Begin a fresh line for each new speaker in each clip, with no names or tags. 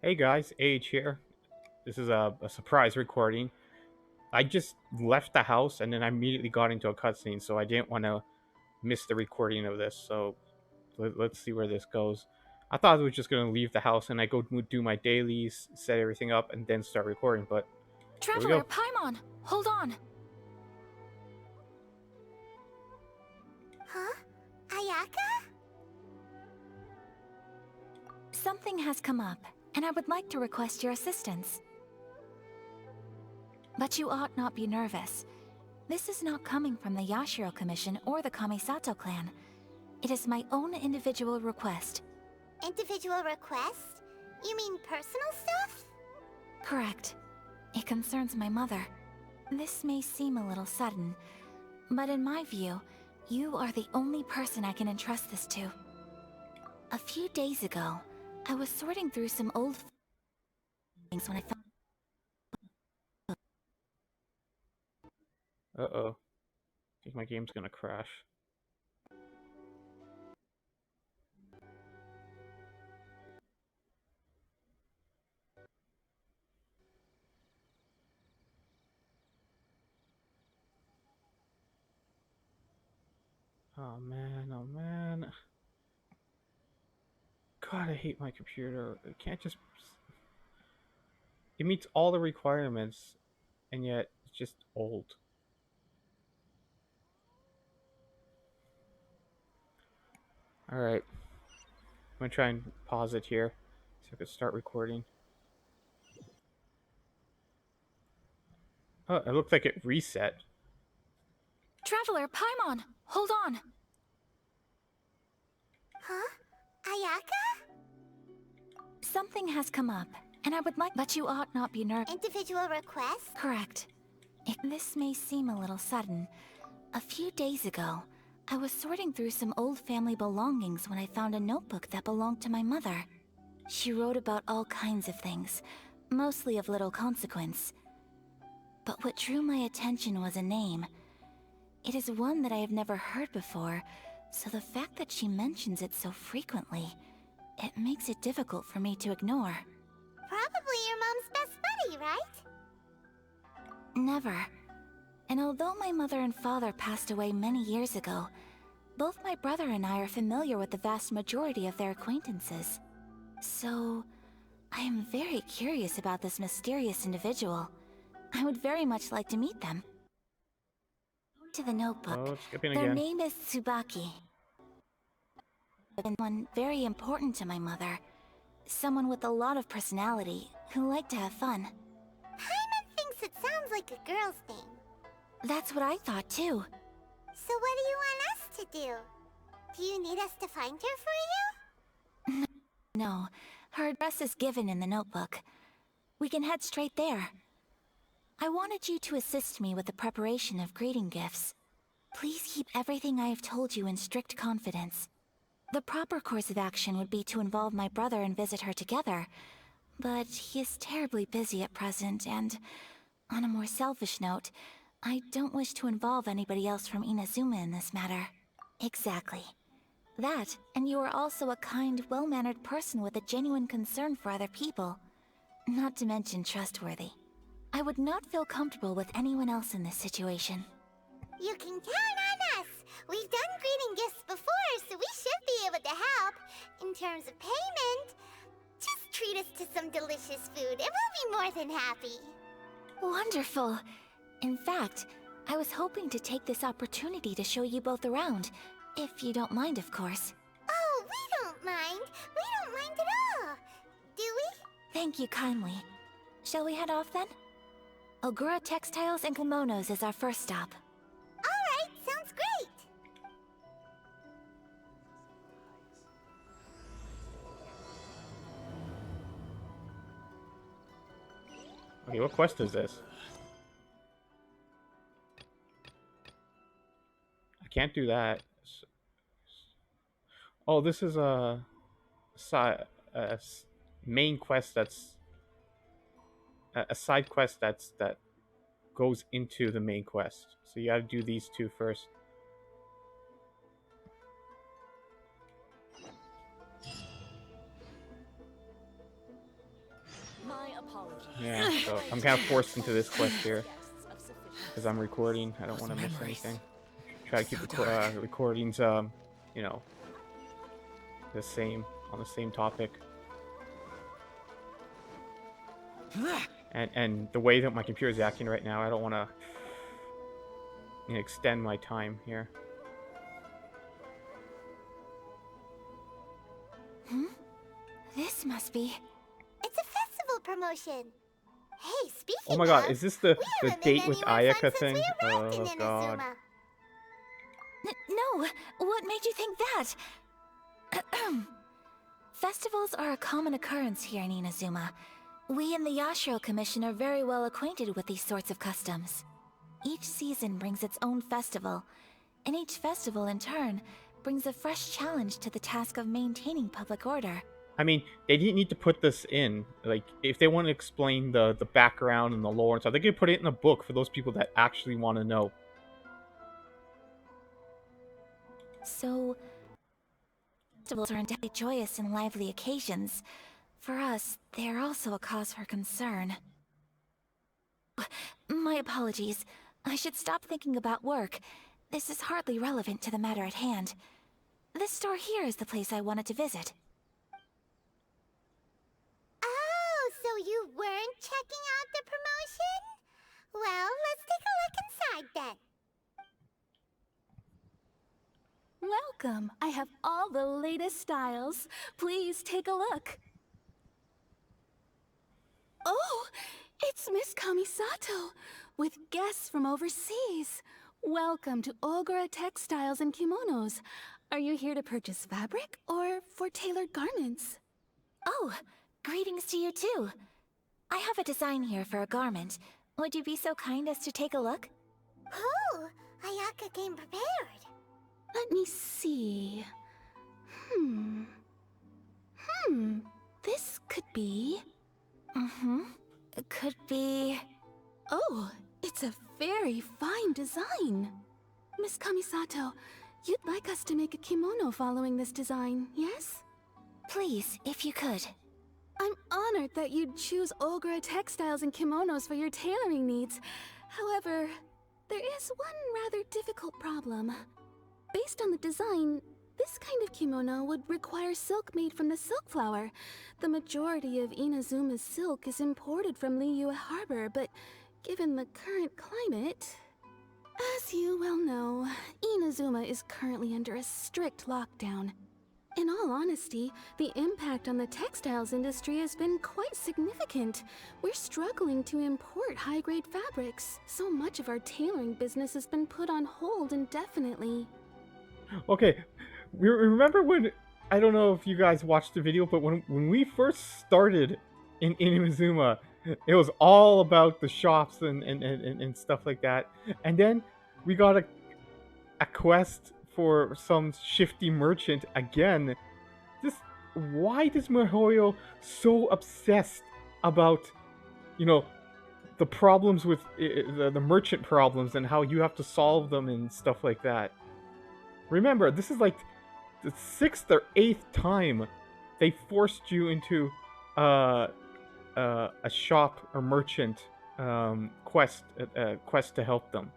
Hey guys, Age here. This is a surprise recording. I just left the house and then I immediately got into a cutscene, so I didn't want to miss the recording of this. So let's see where this goes. I thought I was just gonna leave the house and I go do my dailies, set everything up, and then start recording. But here we
Traveler,
go.
Paimon, hold on.
Huh? Ayaka?
Something has come up, and I would like to request your assistance. But you ought not be nervous. This is not coming from the Yashiro Commission or the Kamisato clan. It is my own individual request.
Individual request? You mean personal stuff?
Correct. It concerns my mother. This may seem a little sudden, but in my view, you are the only person I can entrust this to. A few days ago, I was sorting through some old things when I found.
Uh-oh. I think my game's gonna crash. Oh man, oh man. God, I hate my computer. It can't just. It meets all the requirements, and yet it's just old. Alright. I'm gonna try and pause it here so I can start recording. Oh, it looks like it reset.
Traveler, Paimon, hold on.
Huh? Ayaka?
Something has come up, and I would like. But you ought not be nervous.
Individual request?
Correct. This may seem a little sudden. A few days ago, I was sorting through some old family belongings when I found a notebook that belonged to my mother. She wrote about all kinds of things, mostly of little consequence. But what drew my attention was a name. It is one that I have never heard before, so the fact that she mentions it so frequently, it makes it difficult for me to ignore.
Probably your mom's best buddy, right?
Never. And although my mother and father passed away many years ago, both my brother and I are familiar with the vast majority of their acquaintances. So, I am very curious about this mysterious individual. I would very much like to meet them. To the notebook.
Oh, it's skipping
Their
again.
name is Tsubaki. Someone very important to my mother. Someone with a lot of personality, who liked to have fun.
Paimon thinks it sounds like a girl's thing.
That's what I thought too.
So what do you want us to do? Do you need us to find her for you?
No, her address is given in the notebook. We can head straight there. I wanted you to assist me with the preparation of greeting gifts. Please keep everything I have told you in strict confidence. The proper course of action would be to involve my brother and visit her together, but he is terribly busy at present, and on a more selfish note, I don't wish to involve anybody else from Inazuma in this matter. Exactly. That, and you are also a kind, well-mannered person with a genuine concern for other people. Not to mention trustworthy. I would not feel comfortable with anyone else in this situation.
You can count on us! We've done greeting gifts before, so we should be able to help. In terms of payment, just treat us to some delicious food and we'll be more than happy.
Wonderful! In fact, I was hoping to take this opportunity to show you both around, if you don't mind, of course.
Oh, we don't mind. We don't mind at all. Do we?
Thank you kindly. Shall we head off then? Ogura Textiles and Kimonos is our first stop.
Alright, sounds great.
Okay, what quest is this? I can't do that. Oh, this is main quest that's a side quest that goes into the main quest. So you gotta do these two first. Yeah, so I'm kind of forced into this quest here because I'm recording. I don't want to miss anything. Try to keep the recordings, you know, the same on the same topic. And the way that my computer is acting right now, I don't want to extend my time here.
This must be...
It's a festival promotion. Hey, speaking
Oh my god,
of,
is this the
we haven't
date
been
with
anywhere
Ayaka
fun since
thing?
we arrived
Oh
in
god.
Inazuma.
No, what made you think that? Festivals are a common occurrence here in Inazuma. We in the Yashiro Commission are very well acquainted with these sorts of customs. Each season brings its own festival, and each festival in turn brings a fresh challenge to the task of maintaining public order.
I mean, they didn't need to put this in. Like, if they want to explain the background and the lore and stuff, they could put it in a book for those people that actually want to know.
So, festivals are indeed joyous and lively occasions. For us, they are also a cause for concern. My apologies. I should stop thinking about work. This is hardly relevant to the matter at hand. This store here is the place I wanted to visit.
Oh, so you weren't checking out the promotion? Well, let's take a look inside then.
Welcome. I have all the latest styles. Please take a look. Oh, it's Miss Kamisato with guests from overseas. Welcome to Ogura Textiles and Kimonos. Are you here to purchase fabric or for tailored garments?
Oh, greetings to you too. I have a design here for a garment. Would you be so kind as to take a look?
Oh, Ayaka came prepared.
Let me see. This could be...
It could be...
Oh, it's a very fine design. Miss Kamisato, you'd like us to make a kimono following this design, yes?
Please, if you could.
I'm honored that you'd choose Ogura Textiles and Kimonos for your tailoring needs. However, there is one rather difficult problem. Based on the design, this kind of kimono would require silk made from the silk flower. The majority of Inazuma's silk is imported from Liyue Harbor, but given the current climate... As you well know, Inazuma is currently under a strict lockdown. In all honesty, the impact on the textiles industry has been quite significant. We're struggling to import high-grade fabrics. So much of our tailoring business has been put on hold indefinitely.
Okay, remember when, I don't know if you guys watched the video, but when we first started in Inazuma, it was all about the shops and stuff like that. And then we got a quest for some shifty merchant again. Why is Mihoyo so obsessed about, the problems with the merchant problems and how you have to solve them and stuff like that? Remember, this is like the 6th or 8th time they forced you into a shop or merchant quest to help them.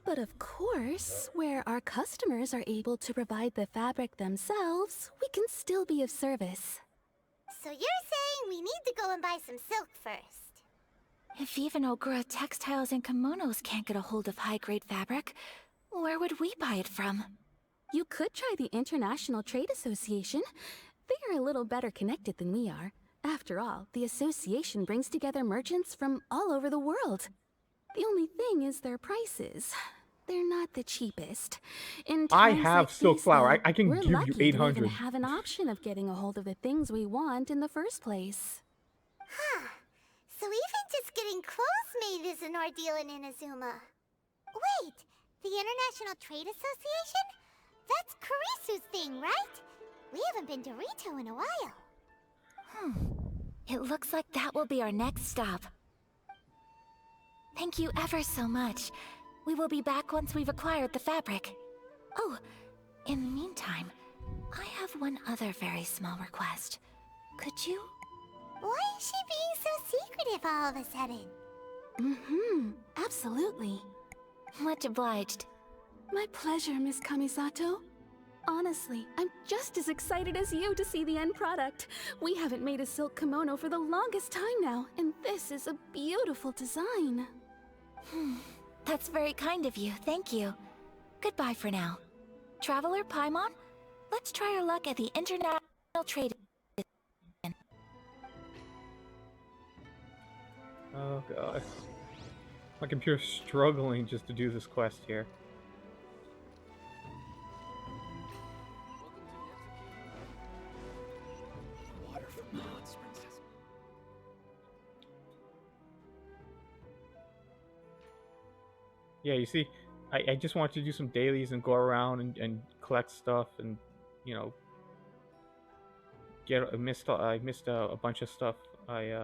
But of course, where our customers are able to provide the fabric themselves, we can still be of service.
So you're saying we need to go and buy some silk first?
If even Ogura Textiles and Kimonos can't get a hold of high-grade fabric, where would we buy it from?
You could try the International Trade Association. They are a little better connected than we are. After all, the association brings together merchants from all over the world. The only thing is their prices. They're not the cheapest. In
I
times
have
like
silk
these,
flour.
though,
I can
we're
give you
lucky to
800.
even have an option of getting a hold of the things we want in the first place.
Huh. So even just getting clothes made is an ordeal in Inazuma. Wait, the International Trade Association? That's Kurisu's thing, right? We haven't been to Rito in a while.
It looks like that will be our next stop. Thank you ever so much. We will be back once we've acquired the fabric. Oh, in the meantime, I have one other very small request. Could you?
Why is she being so secretive all of a sudden?
Absolutely.
Much obliged.
My pleasure, Miss Kamisato. Honestly, I'm just as excited as you to see the end product. We haven't made a silk kimono for the longest time now, and this is a beautiful design.
That's very kind of you, thank you. Goodbye for now. Traveler Paimon, let's try our luck at the International Trade.
Oh god. My computer's struggling just to do this quest here. Yeah, you see, I just wanted to do some dailies and go around and collect stuff and, you know, I missed a bunch of stuff I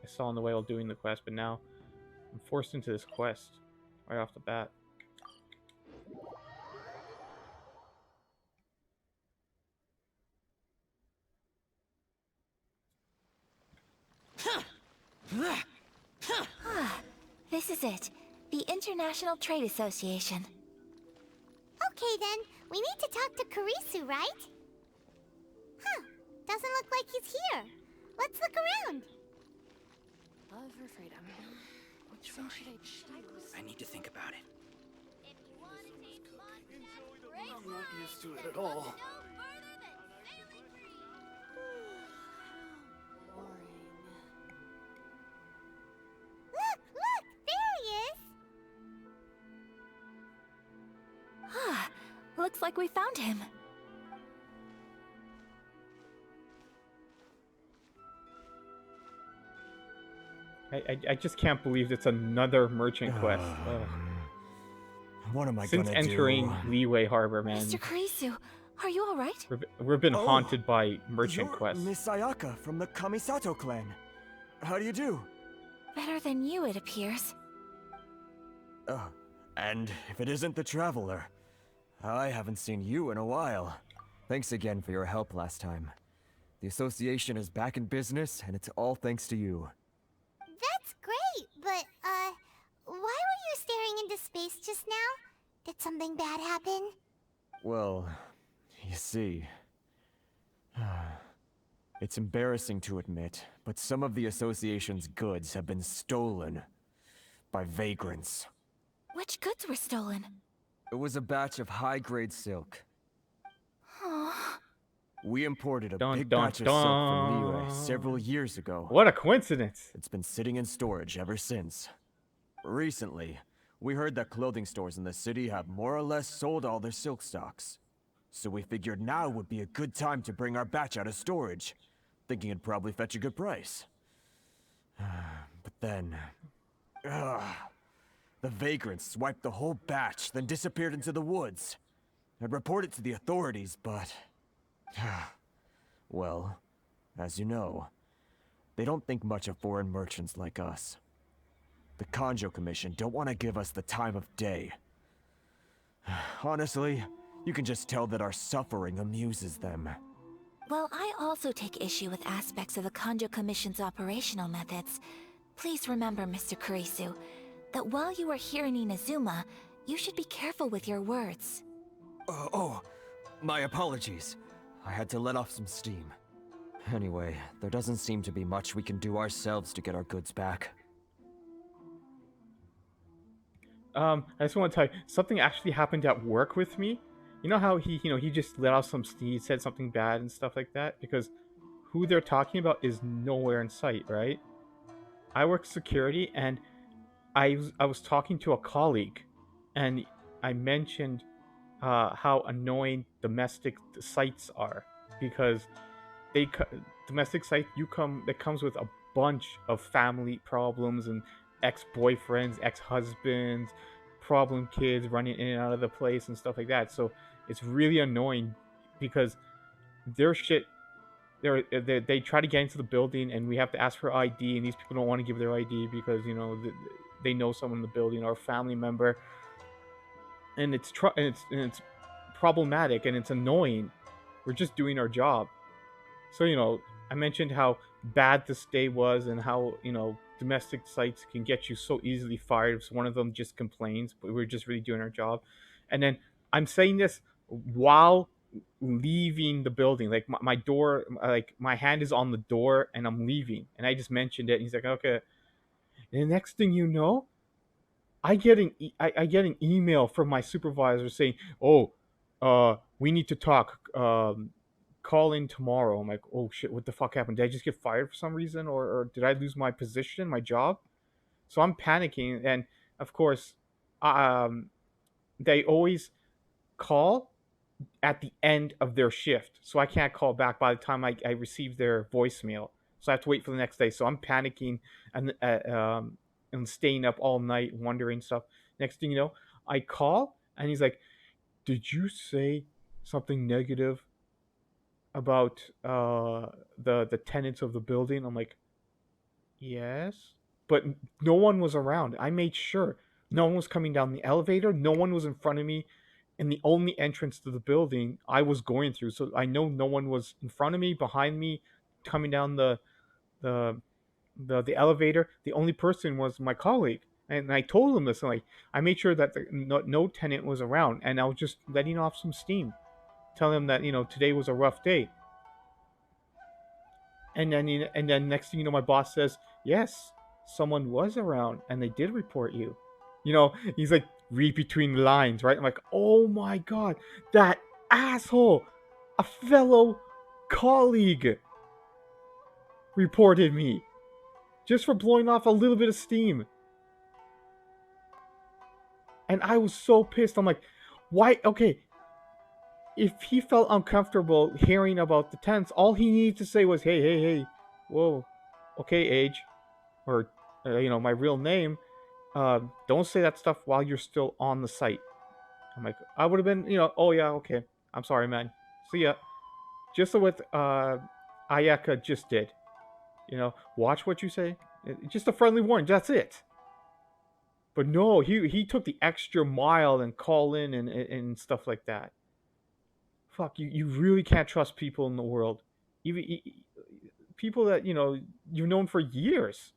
saw on the way while doing the quest, but now I'm forced into this quest right off the bat.
This is it. The International Trade Association.
Okay then, we need to talk to Kurisu, right? Huh, doesn't look like he's here. Let's look around.
Love for freedom. Which one should I choose?
I need to think about it.
I'm not used to it at all. Boring.
Look, there he is.
Looks like we found him.
I just can't believe it's another merchant quest.
What am I
Since
gonna
entering
do?
Leeway Harbor, man,
Mr. Kurisu, are you alright?
we've been
Oh,
haunted by merchant
You're
quests.
Miss Ayaka from the Kamisato clan. How do you do?
Better than you, it appears.
And if it isn't the Traveler, I haven't seen you in a while. Thanks again for your help last time. The association is back in business, and it's all thanks to you.
That's great, but, why were you staring into space just now? Did something bad happen?
Well, you see... It's embarrassing to admit, but some of the association's goods have been stolen by vagrants.
Which goods were stolen?
It was a batch of high-grade silk. We imported a big batch of silk from Liyue several years ago.
What a coincidence!
It's been sitting in storage ever since. Recently, we heard that clothing stores in the city have more or less sold all their silk stocks. So we figured now would be a good time to bring our batch out of storage, thinking it'd probably fetch a good price. But then... the vagrants swiped the whole batch, then disappeared into the woods. I'd report it to the authorities, but... well, as you know, they don't think much of foreign merchants like us. The Kanjo Commission don't want to give us the time of day. Honestly, you can just tell that our suffering amuses them.
Well, I also take issue with aspects of the Kanjo Commission's operational methods. Please remember, Mr. Kurisu, that while you are here in Inazuma, you should be careful with your words.
My apologies. I had to let off some steam. Anyway, there doesn't seem to be much we can do ourselves to get our goods back.
I just want to tell you, something actually happened at work with me. You know how he just let off some steam, he said something bad and stuff like that? Because who they're talking about is nowhere in sight, right? I work security, and I was talking to a colleague, and I mentioned how annoying domestic sites are, because domestic site that comes with a bunch of family problems and ex-boyfriends, ex-husbands, problem kids running in and out of the place and stuff like that. So it's really annoying because their shit, they try to get into the building and we have to ask for ID, and these people don't want to give their ID because they know someone in the building or a family member, and it's problematic and it's annoying. We're just doing our job. So, I mentioned how bad this day was and how, domestic sites can get you so easily fired if one of them just complains, but we're just really doing our job. And then I'm saying this while leaving the building. Like my door, like my hand is on the door and I'm leaving. And I just mentioned it. And he's like, okay. And the next thing you know, I get an email from my supervisor saying, "Oh, we need to talk. Call in tomorrow." I'm like, "Oh shit, what the fuck happened? Did I just get fired for some reason, or did I lose my position, my job?" So I'm panicking, and of course, um, they always call at the end of their shift, so I can't call back by the time I receive their voicemail. So I have to wait for the next day. So I'm panicking and staying up all night wondering stuff. Next thing you know, I call and he's like, "Did you say something negative about the tenants of the building?" I'm like, "Yes," but no one was around. I made sure no one was coming down the elevator. No one was in front of me, and the only entrance to the building I was going through. So I know no one was in front of me, behind me, coming down the the elevator. The only person was my colleague, and I told him this. Like I made sure that no tenant was around, and I was just letting off some steam, telling him that today was a rough day. And then next thing you know, my boss says, "Yes, someone was around, and they did report you." He's like, read between the lines, right? I'm like, "Oh my god, that asshole, a fellow colleague, reported me just for blowing off a little bit of steam." And I was so pissed. I'm like, "Why? Okay, if he felt uncomfortable hearing about the tents, all he needed to say was, hey, hey, hey, whoa, okay, age, or, my real name. Don't say that stuff while you're still on the site." I'm like, I would have been, "Oh, yeah, okay. I'm sorry, man. See ya." Just what Ayaka just did. Watch what you say. Just a friendly warning. That's it. But no, he took the extra mile and call in and stuff like that. Fuck, you really can't trust people in the world. Even people that, you've known for years.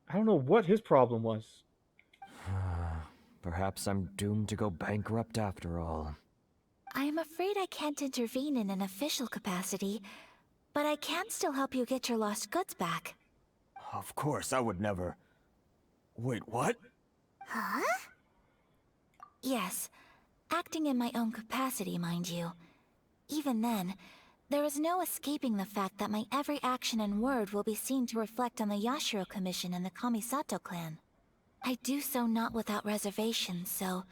I don't know what his problem was.
Perhaps I'm doomed to go bankrupt after all.
I am afraid I can't intervene in an official capacity, but I can still help you get your lost goods back.
Of course, I would never. Wait, what?
Huh?
Yes, acting in my own capacity, mind you. Even then, there is no escaping the fact that my every action and word will be seen to reflect on the Yashiro Commission and the Kamisato clan. I do so not without reservations, so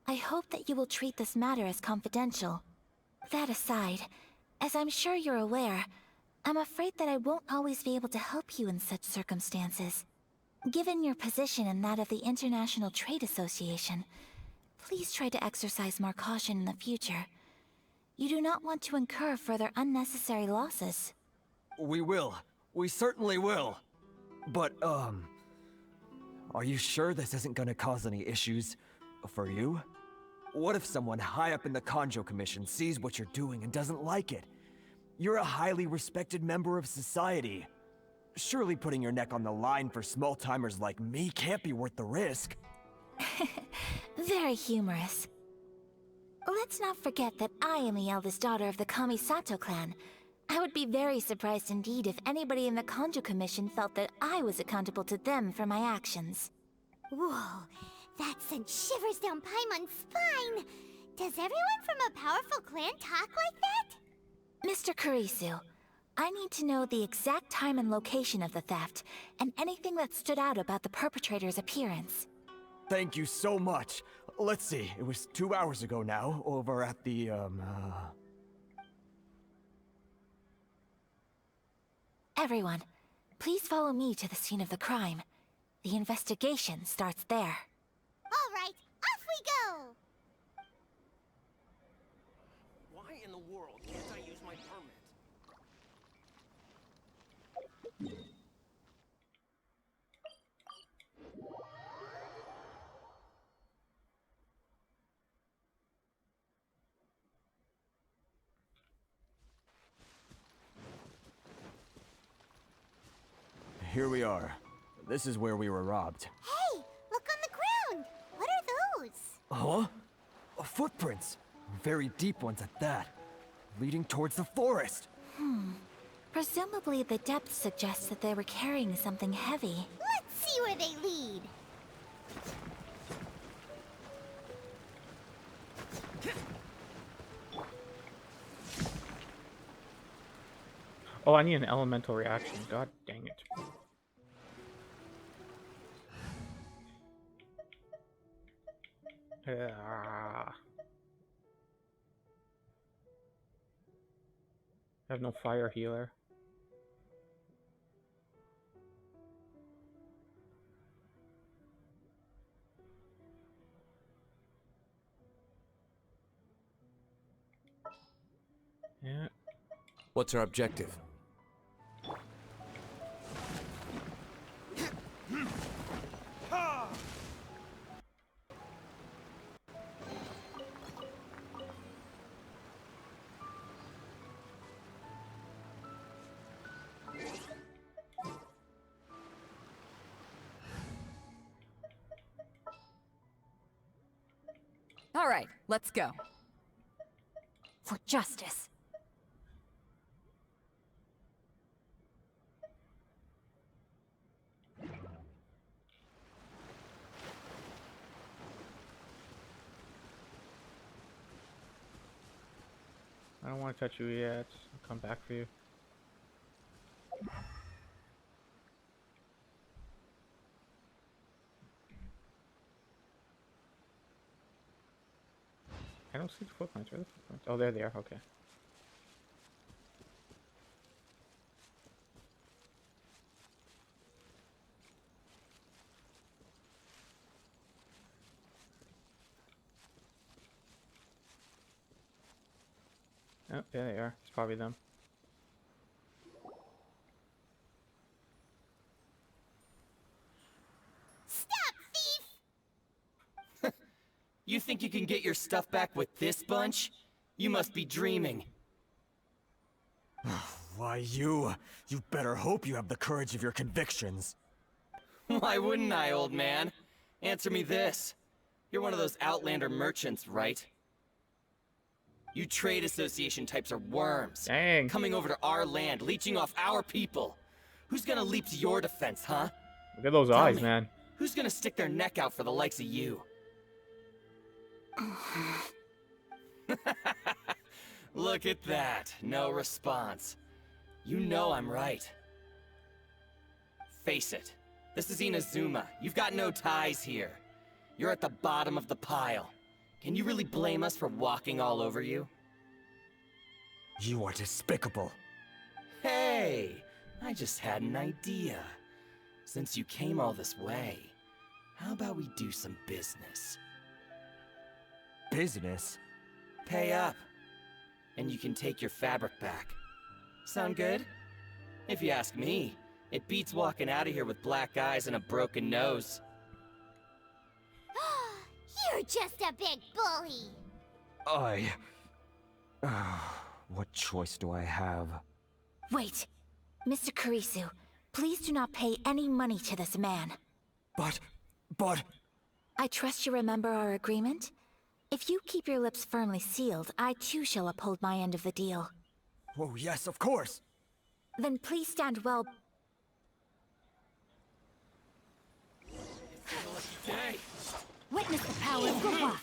I hope that you will treat this matter as confidential. That aside, as I'm sure you're aware, I'm afraid that I won't always be able to help you in such circumstances. Given your position and that of the International Trade Association, please try to exercise more caution in the future. You do not want to incur further unnecessary losses.
We will. We certainly will. But, are you sure this isn't gonna cause any issues for you? What if someone high up in the Kanjo Commission sees what you're doing and doesn't like it? You're a highly respected member of society. Surely putting your neck on the line for small-timers like me can't be worth the risk.
Very humorous. Let's not forget that I am the eldest daughter of the Kamisato clan. I would be very surprised indeed if anybody in the Kanjo Commission felt that I was accountable to them for my actions.
Whoa, that sent shivers down Paimon's spine. Does everyone from a powerful clan talk like that?
Mr. Kurisu, I need to know the exact time and location of the theft, and anything that stood out about the perpetrator's appearance.
Thank you so much. Let's see, it was 2 hours ago now, over at the,
Everyone, please follow me to the scene of the crime. The investigation starts there.
All right, off we go!
Why in the world can't I use my permit?
here we are. This is where we were robbed.
Hey, look on the ground. What are those?
Huh? Footprints. Very deep ones at that. Leading towards the forest.
Presumably the depth suggests that they were carrying something heavy.
Let's see where they lead.
Oh, I need an elemental reaction. God dang it. Ah. I have no fire healer. Yeah.
What's our objective?
All right, let's go.
For justice.
I don't want to touch you yet. I'll come back for you. I don't see the footprints. Where are the footprints? Oh, there they are. Okay. Oh, there they are. It's probably them.
Stop, thief!
You think you can get your stuff back with this bunch? You must be dreaming.
Why, you better hope you have the courage of your convictions.
Why wouldn't I, old man? Answer me this. You're one of those Outlander merchants, right? You trade association types are worms.
Dang.
Coming over to our land, leeching off our people. Who's gonna leap to your defense, huh?
Look at those
Tell
eyes,
me,
man.
Who's gonna stick their neck out for the likes of you? Look at that. No response. You know I'm right. Face it. This is Inazuma. You've got no ties here. You're at the bottom of the pile. Can you really blame us for walking all over you?
You are despicable.
Hey! I just had an idea. Since you came all this way, how about we do some business?
Business?
Pay up, and you can take your fabric back. Sound good? If you ask me, it beats walking out of here with black eyes and a broken nose.
You're just a big bully.
What choice do I have?
Wait. Mr. Kurisu, please do not pay any money to this man.
But...
I trust you remember our agreement? If you keep your lips firmly sealed, I too shall uphold my end of the deal.
Oh, yes, of course.
Then please stand well.
Hey!
Witness the power of Gua.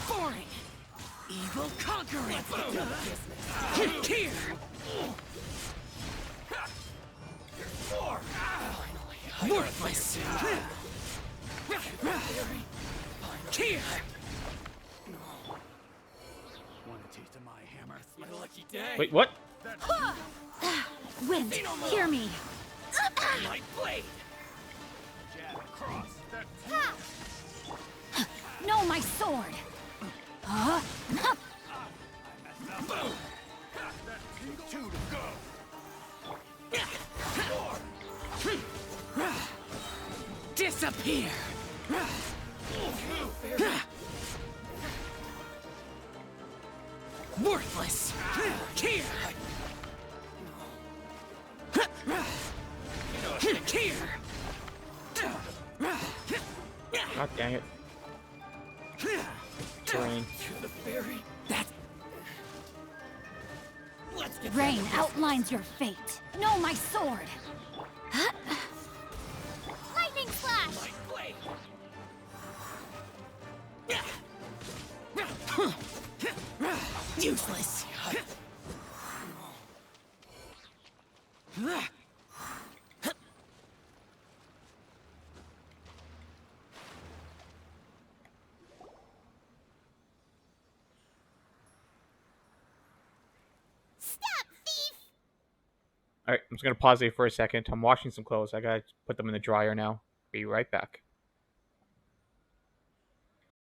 Boring. Evil conquering. Here. Worthless. Here.
Want a taste of my hammer? It's my lucky day.
Wait, what?
Wind, hear me.
My blade.
No, my sword.
Two to go.
Disappear. Worthless. Here. Here!
God dang it. Rain.
That's... Rain outlines your fate. Know my sword!
Lightning slash!
Useless!
Stop, thief!
Alright, I'm just gonna pause it for a second. I'm washing some clothes. I gotta put them in the dryer now. Be right back.